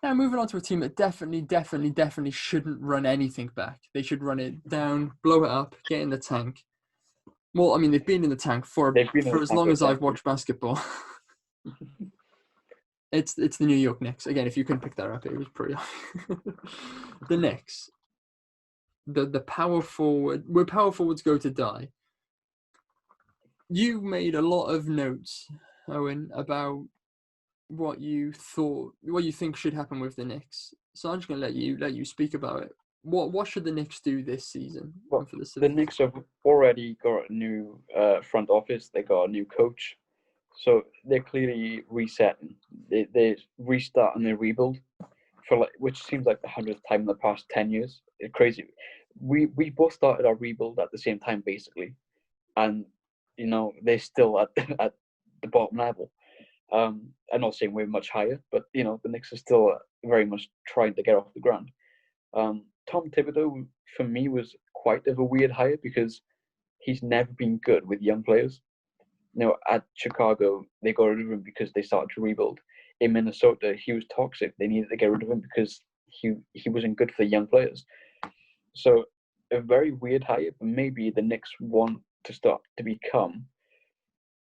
Now, moving on to a team that definitely shouldn't run anything back. They should run it down, blow it up, get in the tank. Well, I mean, they've been in the tank for as long as I've watched basketball. It's the New York Knicks. Again, if you couldn't pick that up, it was pretty The Knicks. The power forward, where power forwards go to die. You made a lot of notes, Owen, about what you think should happen with the Knicks. So I'm just gonna let you speak about it. What should the Knicks do this season? Well, the Knicks have already got a new front office. They got a new coach, so they're clearly resetting. They restart and they rebuild for which seems like the 100th time in the past 10 years. It's crazy. We both started our rebuild at the same time basically, and they're still at at the bottom level. I'm not saying we're much higher, but the Knicks are still very much trying to get off the ground. Tom Thibodeau for me was quite of a weird hire because he's never been good with young players. At Chicago, they got rid of him because they started to rebuild. In Minnesota, he was toxic. They needed to get rid of him because he wasn't good for the young players. So a very weird hire, but maybe the Knicks want to start to become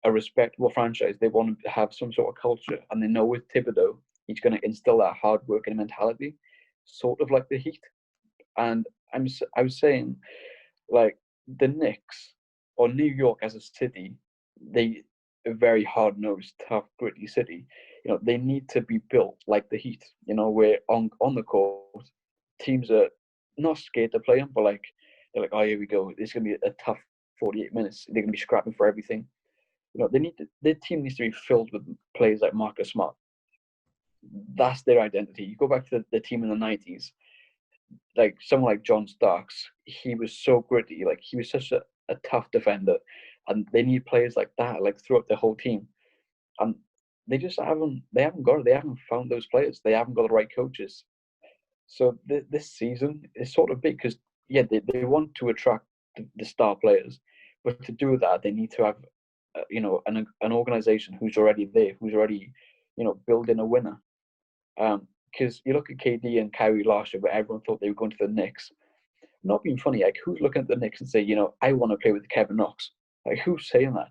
a respectable franchise. They want to have some sort of culture, and they know with Thibodeau, he's going to instill that hard-working mentality, sort of like the Heat. And I was saying, like, the Knicks or New York as a city, they a very hard-nosed, tough, gritty city. They need to be built like the Heat. Where on the court, teams are not scared to play them, but they're like, oh, here we go. It's gonna be a tough 48 minutes. They're gonna be scrapping for everything. Their team needs to be filled with players like Marcus Smart. That's their identity. You go back to the team in the 90s, like someone like John Starks, he was so gritty. Like he was such a tough defender, and they need players like that, like throughout the whole team. And they just haven't got it. They haven't found those players. They haven't got the right coaches. So this season is sort of big because they want to attract the star players, but to do that they need to have an organization who's already there, who's already building a winner. Because you look at KD and Kyrie last year, where everyone thought they were going to the Knicks. Not being funny, like who's looking at the Knicks and say, I want to play with Kevin Knox? Like who's saying that?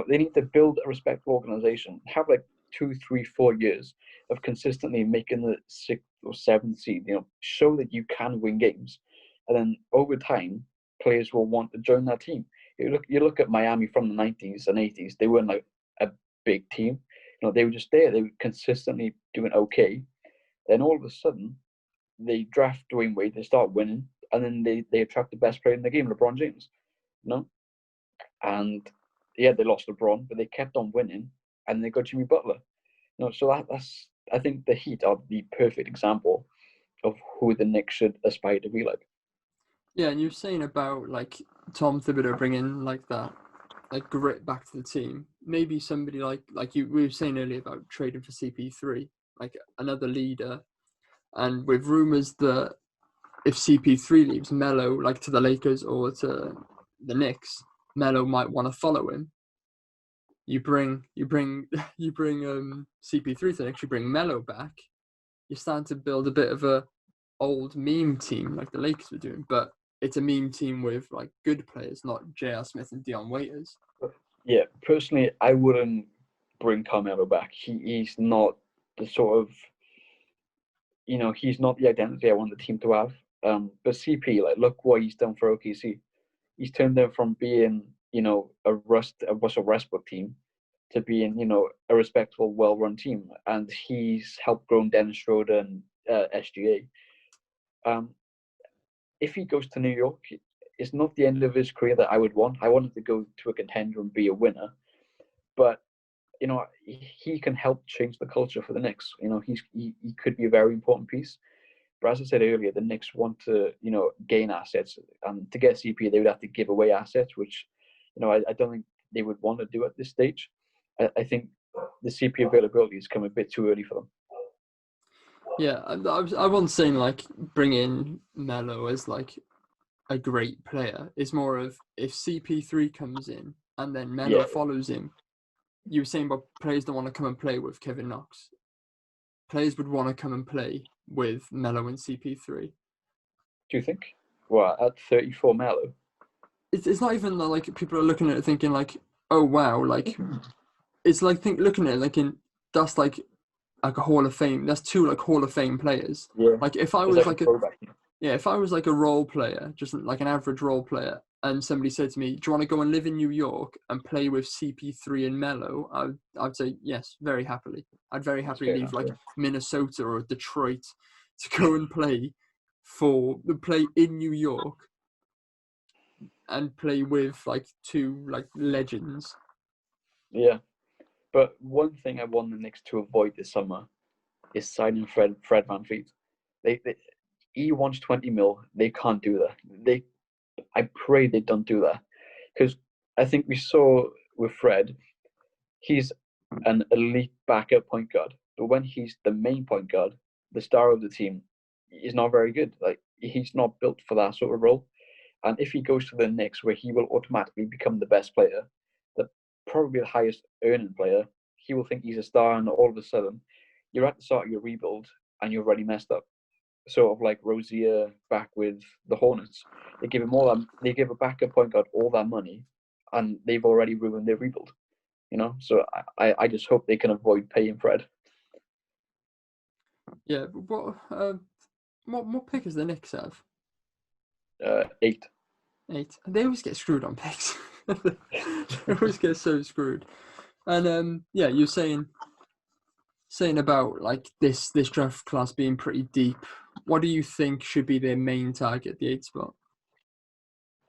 They need to build a respectable organization, have like 2, 3, 4 years of consistently making the 6th or 7th seed. Show that you can win games, and then over time, players will want to join that team. You look at Miami from the 90s and 80s. They weren't like a big team. They were just there. They were consistently doing okay. Then all of a sudden, they draft Dwayne Wade. They start winning, and then they attract the best player in the game, LeBron James. And they lost LeBron, but they kept on winning, and they got Jimmy Butler. So that's I think the Heat are the perfect example of who the Knicks should aspire to be like. Yeah, and you're saying about like Tom Thibodeau bringing like that, like grit back to the team. Maybe somebody like we were saying earlier about trading for CP3, like another leader. And with rumors that if CP3 leaves, Melo, like to the Lakers or to the Knicks, Melo might want to follow him. You bring CP3 to the Knicks, you bring Melo back. You're starting to build a bit of a old meme team like the Lakers were doing, but it's a meme team with like good players, not J.R. Smith and Dion Waiters. Yeah, personally, I wouldn't bring Carmelo back. He's not the sort of, he's not the identity I want the team to have. But CP, like, look what he's done for OKC. He's turned them from being, a Russell Westbrook team to being, a respectable, well-run team. And he's helped grow Dennis Schroeder and SGA. If he goes to New York, it's not the end of his career that I would want. I wanted to go to a contender and be a winner. But, he can help change the culture for the Knicks. He could be a very important piece. But as I said earlier, the Knicks want to, gain assets. And to get CP, they would have to give away assets, which, I don't think they would want to do at this stage. I think the CP availability has come a bit too early for them. Yeah, I wasn't saying like bring in Melo as like a great player. It's more of if CP3 comes in and then Melo follows him. You were saying about players don't want to come and play with Kevin Knox. players would want to come and play with Melo and CP3. Do you think? Well, at 34 Melo. It's not even like people are looking at it thinking like, oh wow, like it's like looking at it like that's like a Hall of Fame. That's two like Hall of Fame players. Yeah. Like if I It's was like a like throwback. if I was like a role player, just like an average role player, and somebody said to me, "Do you want to go and live in New York and play with CP3 and Melo?" I'd say yes, very happily. I'd very That's happily fair leave enough, like yeah. Minnesota or Detroit to go and play in New York and play with like two like legends. Yeah. But one thing I want the Knicks to avoid this summer is signing Fred VanVleet. He wants 20 mil. They can't do that. I pray they don't do that, because I think we saw with Fred, he's an elite backup point guard, but when he's the main point guard, the star of the team, he's not very good. Like, he's not built for that sort of role. And if he goes to the Knicks, where he will automatically become the best player, the probably the highest earning player, he will think he's a star, and all of a sudden, you're at the start of your rebuild and you're already messed up. Sort of like Rozier back with the Hornets. They give him all that. They give a backup point guard all that money, and they've already ruined their rebuild. So I just hope they can avoid paying Fred. Yeah, but what pick does the Knicks have? 8. 8. They always get screwed on picks. They always get so screwed. And yeah, you're saying about like this draft class being pretty deep. What do you think should be their main target, the 8th spot?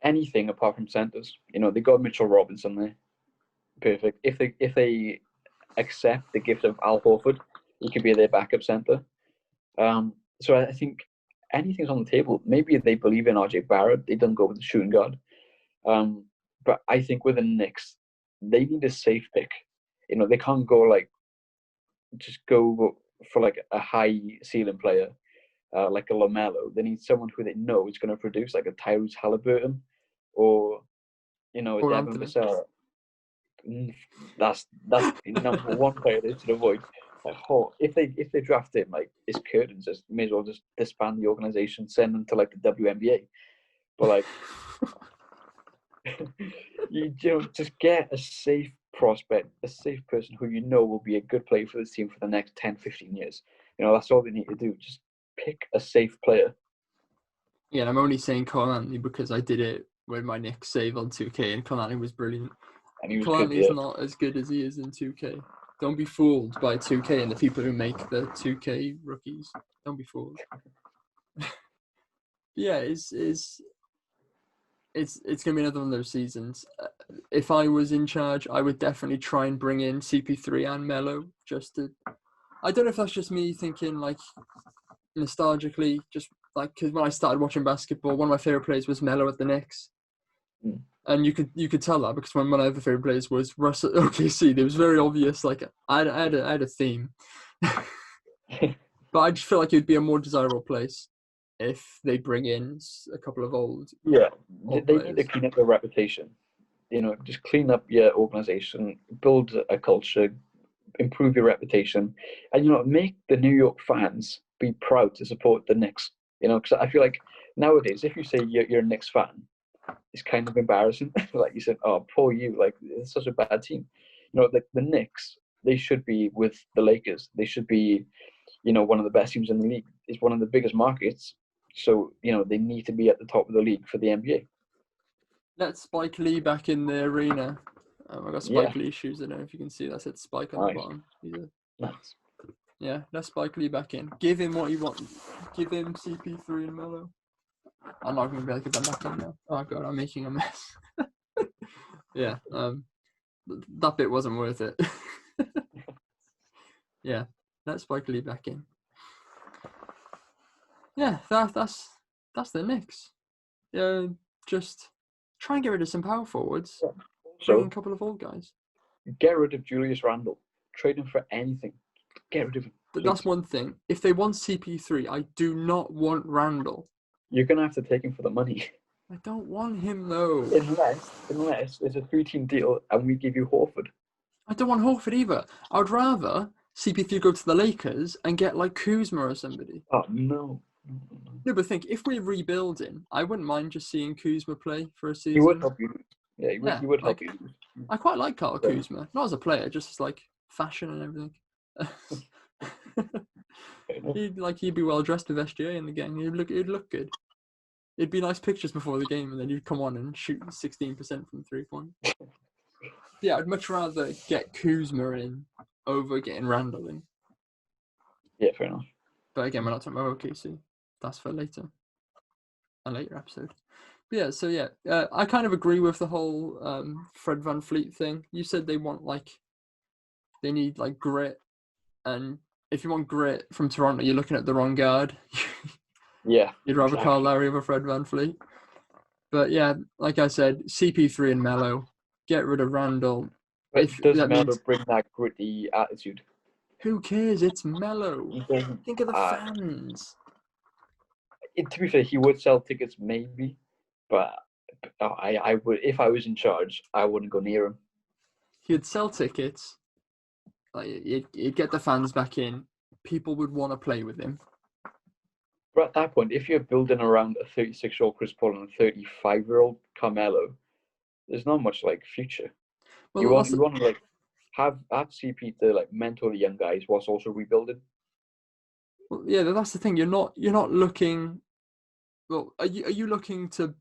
Anything apart from centers. They got Mitchell Robinson there. Perfect. If they accept the gift of Al Horford, he could be their backup center. So I think anything's on the table. Maybe they believe in RJ Barrett. They don't go with the shooting guard. But I think with the Knicks, they need a safe pick. They can't just go for like a high ceiling player, like a LaMelo. They need someone who they know is going to produce, like a Tyrese Halliburton, or a Or Devin Anthony? Vassell. That's the number one player they should avoid. Like, if they draft him, like, it's curtains. Just may as well just disband the organization, send them to like the WNBA. But like, you just get a safe prospect, a safe person who will be a good player for this team for the next 10, 15 years. That's all they need to do. Just pick a safe player. Yeah, and I'm only saying Cole Anthony because I did it with my Knicks save on 2K, and Cole Anthony was brilliant. And he was Cole good, Anthony is yeah. not as good as he is in 2K. Don't be fooled by 2K and the people who make the 2K rookies. Don't be fooled. Yeah, it's gonna be another one of those seasons. If I was in charge, I would definitely try and bring in CP3 and Melo just to. I don't know if that's just me thinking like nostalgically, just like because when I started watching basketball, one of my favorite players was Melo at the Knicks, and you could tell that because one of my other favorite players was Russ at OKC. It was very obvious. Like I had a theme, but I just feel like it would be a more desirable place if they bring in a couple of old Yeah, they players. need to clean up their reputation. Just clean up your organization, build a culture, improve your reputation, and make the New York fans be proud to support the Knicks. Because I feel like nowadays, if you say you're a Knicks fan, it's kind of embarrassing. Like you said, oh, poor you, like, it's such a bad team. The Knicks, they should be with the Lakers. They should be, one of the best teams in the league. It's one of the biggest markets. So, they need to be at the top of the league for the NBA. Let Spike Lee back in the arena. I got Spike Lee shoes. I don't know if you can see that. Said Spike on the bottom. Nice. Yeah, let Spike Lee back in. Give him what he wants. Give him CP3 and Melo. I'm not going to be able to get them back in now. Oh god, I'm making a mess. Yeah, that bit wasn't worth it. Yeah, let Spike Lee back in. Yeah, that's the Knicks. Yeah, just try and get rid of some power forwards. Yeah. Bring in So a couple of old guys. get rid of Julius Randle. Trade him for anything. Get rid of him. But that's one thing. If they want CP3, I do not want Randle. You're gonna have to take him for the money. I don't want him though. Unless it's a 3-team deal and we give you Horford. I don't want Horford either. I'd rather CP3 go to the Lakers and get like Kuzma or somebody. Oh no. No, but think if we're rebuilding, I wouldn't mind just seeing Kuzma play for a He would season. help you. Yeah, Yeah, he would help like you. I quite like Kyle Yeah. Kuzma, not as a player, just as like fashion and everything. He'd be well dressed with SGA in the game. He'd look good. It'd be nice pictures before the game, and then you'd come on and shoot 16% from 3-point. Yeah, I'd much rather get Kuzma in over getting Randall in. Yeah, fair enough. But again, we're not talking about OKC. That's for later, a later episode. But yeah, so yeah, I kind of agree with the whole Fred VanVleet thing. You said they need like grit, and if you want grit from Toronto, you're looking at the wrong guard. Yeah, You'd rather exactly. Kyle Lowry over Fred VanVleet. But yeah, like I said, CP3 and Melo, get rid of Randall. But If does that Melo means, bring that gritty attitude? who cares? It's Melo. He doesn't. Think of the fans. To be fair, he would sell tickets maybe, but I would, if I was in charge, I wouldn't go near him. He'd sell tickets. Like you'd get the fans back in. People would want to play with him. But at that point, if you're building around a 36-year-old Chris Paul and a 35-year-old Carmelo, there's not much like future. Well, You want to like have CP to like mentor the young guys whilst also rebuilding. well, yeah, that's the thing. You're not looking. Well, are you looking to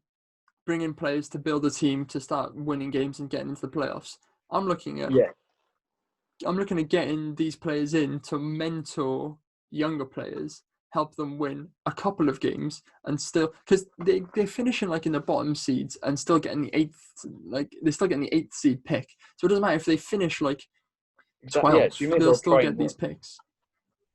bring in players to build a team to start winning games and getting into the playoffs? I'm looking at getting these players in to mentor younger players, help them win a couple of games, and still because they're finishing like in the bottom seeds and still getting the eighth seed pick. So it doesn't matter if they finish like Exactly. Yeah, 12th, so you may as they'll well still try get and these win. picks.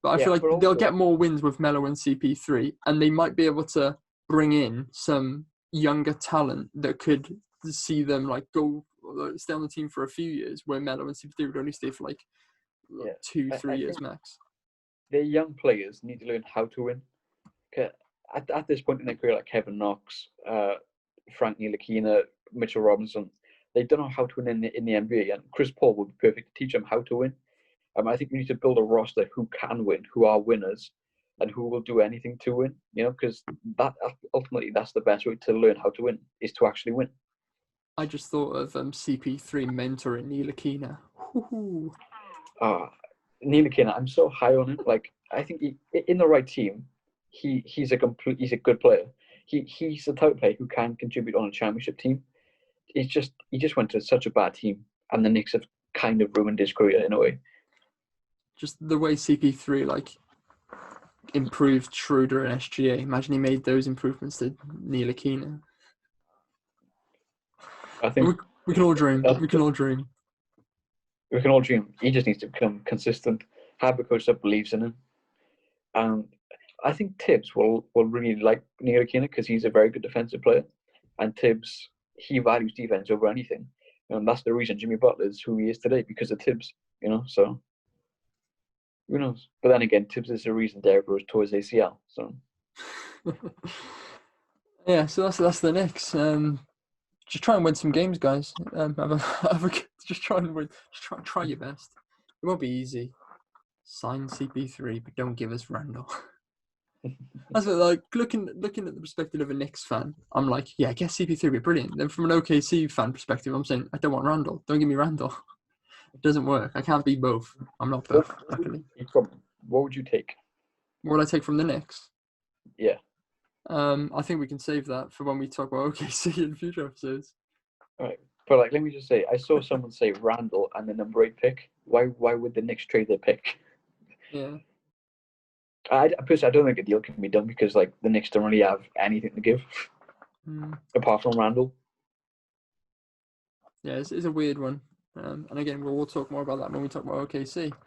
But I Yeah, feel like but they'll also, get more wins with Melo and CP3, and they might be able to bring in some younger talent that could see them like go stay on the team for a few years, where Melo and CP3 would only stay for like yeah, 2-3 I years think max. their young players need to learn how to win. At this point in their career, like Kevin Knox, Frank Ntilikina, Mitchell Robinson, they don't know how to win in the NBA, and Chris Paul would be perfect to teach them how to win. I think we need to build a roster who can win, who are winners, and who will do anything to win. Because that ultimately that's the best way to learn how to win is to actually win. I just thought of CP3 mentoring Ntilikina. Ntilikina, I'm so high on him. Like I think in the right team, he's a good player. He's the type of player who can contribute on a championship team. He just went to such a bad team, and the Knicks have kind of ruined his career in a way. Just the way CP3 like improved Schroeder and SGA. Imagine he made those improvements to Ntilikina. I think we can all dream. We can all dream. We can all dream. He just needs to become consistent, have a coach that believes in him. And I think Tibbs will really like Ntilikina because he's a very good defensive player. And Tibbs, he values defense over anything. And that's the reason Jimmy Butler is who he is today, because of Tibbs, so who knows? But then again, Tibbs is the reason Derrick Rose tore his ACL. So yeah, so that's the Knicks. Just try and win some games, guys. Just try and win. Just try your best. It won't be easy. Sign CP3, but don't give us Randall. That's what, like looking at the perspective of a Knicks fan. I'm like, yeah, I guess CP3 would be brilliant. Then from an OKC fan perspective, I'm saying I don't want Randall. Don't give me Randall. It doesn't work. I can't be both. I'm not both. Luckily. What would you take? What would I take from the Knicks? Yeah. I think we can save that for when we talk about OKC in future episodes. All right. But let me just say, I saw someone say Randall and the number 8 pick. Why would the Knicks trade their pick? Yeah. Personally, I don't think a deal can be done because the Knicks don't really have anything to give apart from Randall. Yeah, it's a weird one. And again, we'll talk more about that when we talk about OKC.